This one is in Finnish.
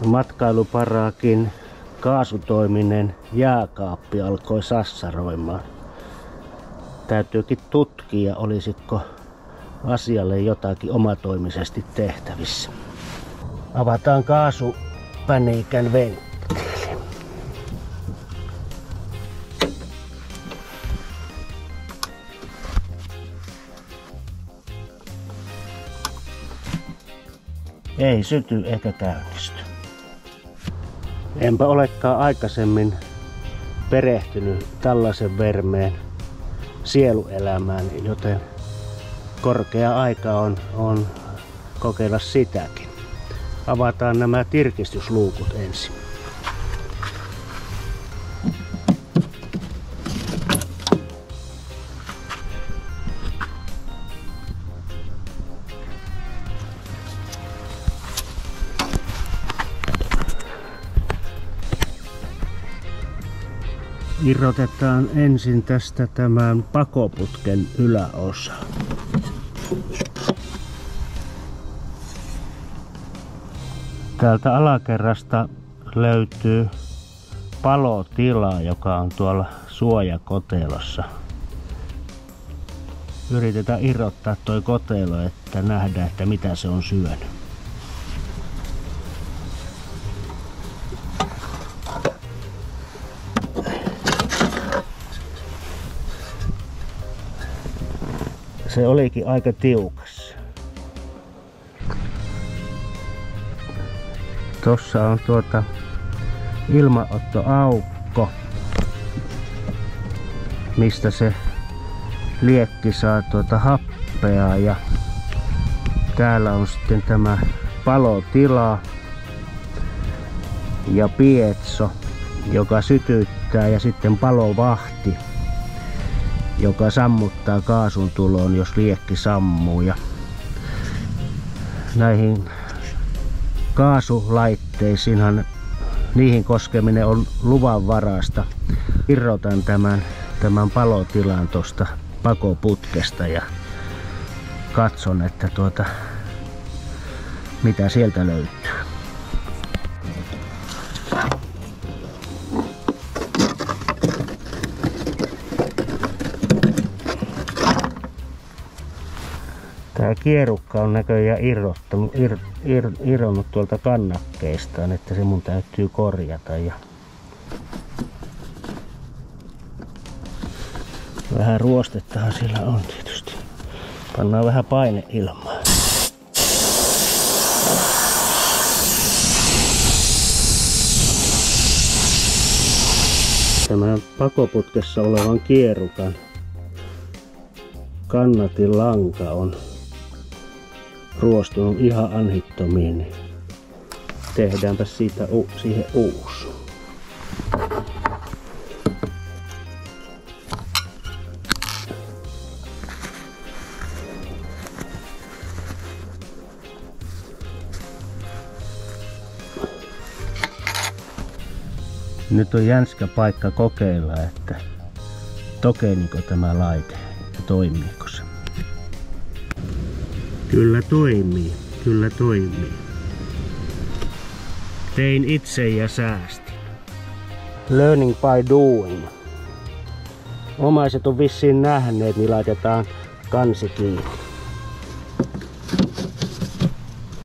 Matkailuparaakin kaasutoiminen jääkaappi alkoi sassaroimaan. Täytyykin tutkia, olisiko asialle jotakin omatoimisesti tehtävissä. Avataan kaasupäniikän venttiili. Ei syty eikä käynnisty. Enpä olekaan aikaisemmin perehtynyt tällaisen vermeen sieluelämään, joten korkea aika on kokeilla sitäkin. Avataan nämä tirkistysluukut ensin. Irrotetaan ensin tästä tämän pakoputken yläosa. Täältä alakerrasta löytyy palotila, joka on tuolla suojakotelossa. Yritetään irrottaa toi kotelo, että nähdään, että mitä se on syönyt. Se olikin aika tiukas. Tossa on ilmaottoaukko, mistä se liekki saa happea, ja täällä on sitten tämä palotila ja pietso, joka sytyttää, ja sitten palovahti, joka sammuttaa kaasun tulon, jos liekki sammuu. Ja näihin kaasulaitteisiinhan niihin koskeminen on luvanvarasta. Irrotan tämän palotilan tuosta pakoputkesta ja katson, että mitä sieltä löytyy. Tämä kierukka on näköjään irronnut tuolta kannakkeistaan, että se mun täytyy korjata. Ja vähän ruostettahan sillä on tietysti. Pannaan vähän paineilmaa. Tämän pakoputkessa olevan kierukan kannatin lanka on ruostunut ihan anhittomiin, niin tehdäänpä siitä siihen uusi. Nyt on jänskä paikka kokeilla, että tokeniko tämä laite ja toimiiko se. Kyllä toimii, kyllä toimii. Tein itse ja säästin. Learning by doing. Omaiset on vissiin nähneet, niin laitetaan kansi kiinni.